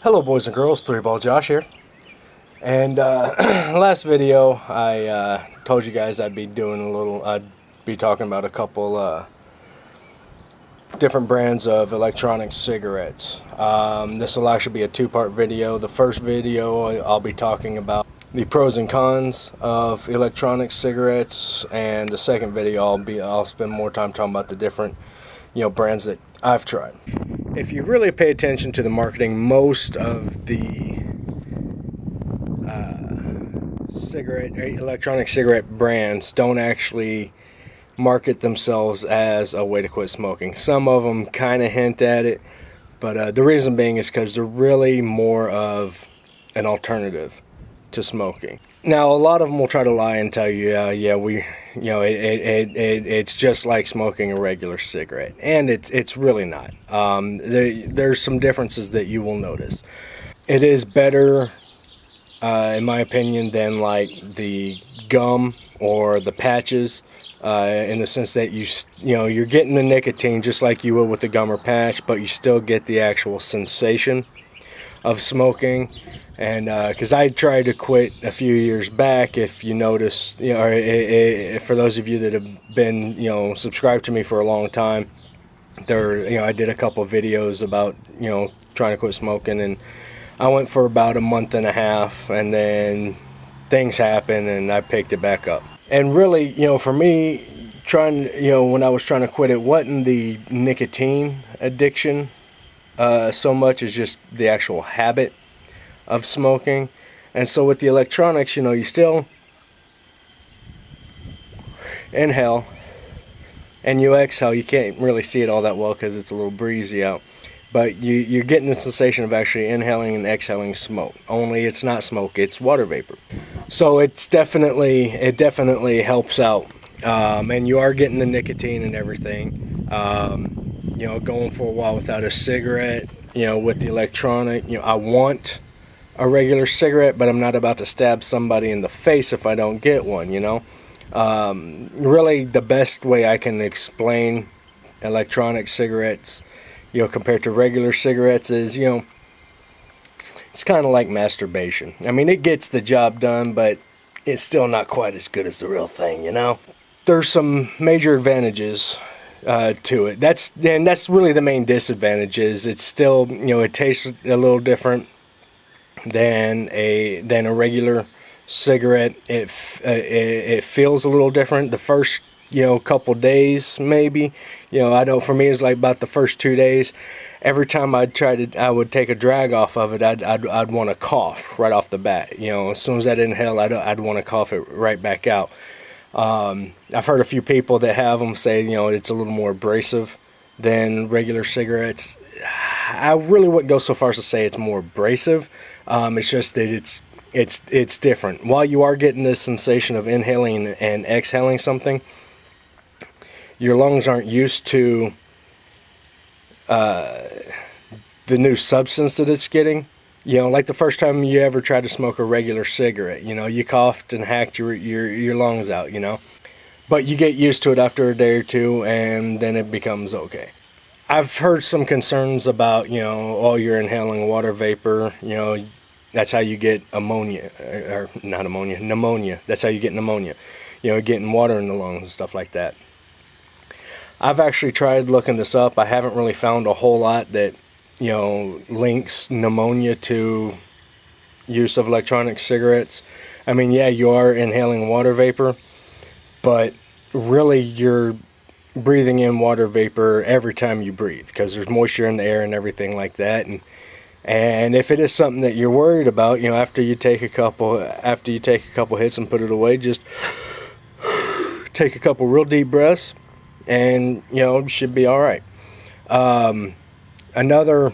Hello boys and girls, 3Ball Josh here. And last video I told you guys I'd be talking about a couple different brands of electronic cigarettes. This will actually be a two-part video. The first video I'll be talking about the pros and cons of electronic cigarettes, and the second video I'll spend more time talking about the different brands that I've tried. If you really pay attention to the marketing, most of the electronic cigarette brands don't actually market themselves as a way to quit smoking. Some of them kind of hint at it, but the reason being is because they're really more of an alternative to smoking. Now, a lot of them will try to lie and tell you, it's just like smoking a regular cigarette, and it's really not. There's some differences that you will notice. It is better, in my opinion, than like the gum or the patches, in the sense that you're getting the nicotine just like you would with the gum or patch, but you still get the actual sensation of smoking. And because I tried to quit a few years back, if you notice, for those of you that have been subscribed to me for a long time, I did a couple of videos about trying to quit smoking, and I went for about a month and a half, and then things happened and I picked it back up. And really, for me, when I was trying to quit, it wasn't the nicotine addiction so much as just the actual habit of smoking. And so with the electronics, you still inhale and you exhale. You can't really see it all that well because it's a little breezy out, but you're getting the sensation of actually inhaling and exhaling smoke, only it's not smoke, it's water vapor. So it definitely helps out, and you are getting the nicotine and everything. Going for a while without a cigarette, with the electronic, I want a regular cigarette, but I'm not about to stab somebody in the face if I don't get one. Really, the best way I can explain electronic cigarettes, compared to regular cigarettes is, it's kind of like masturbation. I mean, it gets the job done, but it's still not quite as good as the real thing. There's some major advantages to it. That's really the main disadvantage. Is it's still, it tastes a little different than a regular cigarette. It feels a little different the first couple days, maybe. I know for me it's like about the first 2 days. Every time I would take a drag off of it, I'd want to cough right off the bat. As soon as I'd inhale, I'd want to cough it right back out. I've heard a few people that have them say it's a little more abrasive than regular cigarettes. I really wouldn't go so far as to say it's more abrasive. It's just that it's different. While you are getting this sensation of inhaling and exhaling something, your lungs aren't used to the new substance that it's getting. Like the first time you ever tried to smoke a regular cigarette, you coughed and hacked your lungs out, But you get used to it after a day or two, and then it becomes okay. I've heard some concerns about, you're inhaling water vapor, that's how you get pneumonia. That's how you get pneumonia, getting water in the lungs and stuff like that. I've actually tried looking this up. I haven't really found a whole lot that, links pneumonia to use of electronic cigarettes. I mean, yeah, you are inhaling water vapor, but really you're breathing in water vapor every time you breathe, because there's moisture in the air and everything like that. And if it is something that you're worried about, after you take a couple hits and put it away, just take a couple real deep breaths, and you should be all right. Another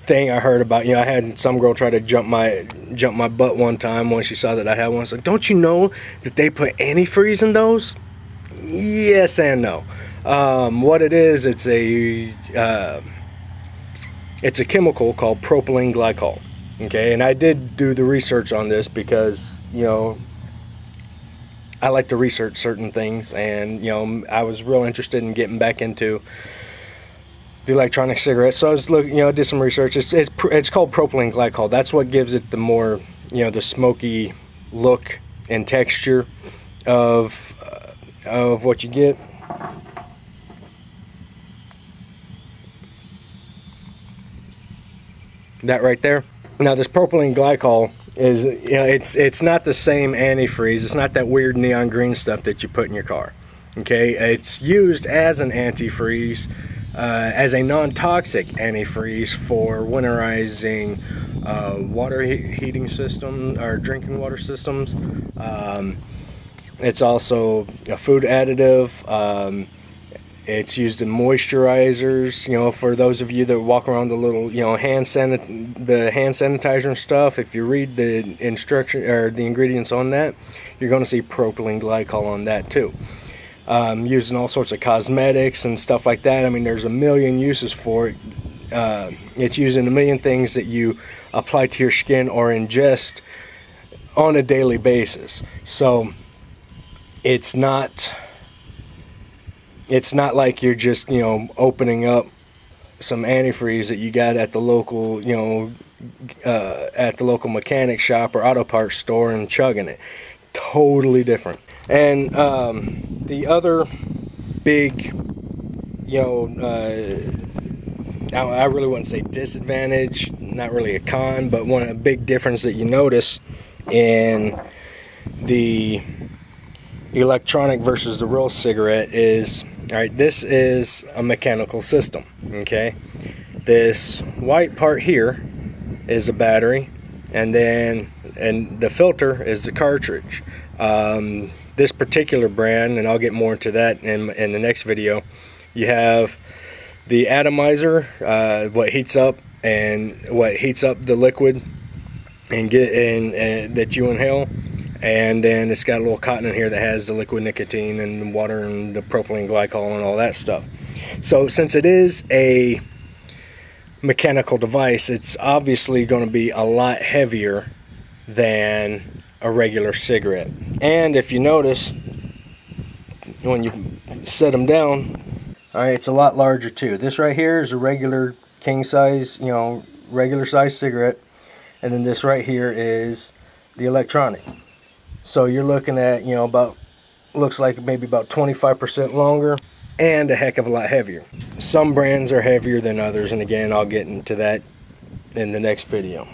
thing I heard about, I had some girl try to jump my butt one time when she saw that I had one. It's like, don't you know that they put antifreeze in those? Yes and no. What it is, it's a chemical called propylene glycol. Okay, and I did do the research on this because I like to research certain things, and I was real interested in getting back into the electronic cigarette. So I was looking, I did some research. It's called propylene glycol. That's what gives it the more, the smoky look and texture of what you get. That right there. Now this propylene glycol is, it's not the same antifreeze. It's not that weird neon green stuff that you put in your car. Okay, it's used as an antifreeze, as a non-toxic antifreeze for winterizing water heating system or drinking water systems. It's also a food additive. It's used in moisturizers, for those of you that walk around the little, hand sanitizer and stuff. If you read the instruction or the ingredients on that, you're going to see propylene glycol on that too. Used in all sorts of cosmetics and stuff like that. I mean, there's a million uses for it. It's used in a million things that you apply to your skin or ingest on a daily basis. So it's not like you're just, opening up some antifreeze that you got at the local, at the local mechanic shop or auto parts store and chugging it. Totally different. And the other big, I really wouldn't say disadvantage, not really a con, but a big difference that you notice in the electronic versus the real cigarette is, all right, this is a mechanical system, okay? This white part here is a battery, and the filter is the cartridge. This particular brand, and I'll get more into that in the next video, you have the atomizer, what heats up the liquid and that you inhale. And then it's got a little cotton in here that has the liquid nicotine and the water and the propylene glycol and all that stuff. So since it is a mechanical device, it's obviously going to be a lot heavier than a regular cigarette. And if you notice, when you set them down, all right, it's a lot larger too. This right here is a regular king size, regular size cigarette. And then this right here is the electronic. So you're looking at, looks like maybe about 25% longer and a heck of a lot heavier. Some brands are heavier than others, and again, I'll get into that in the next video.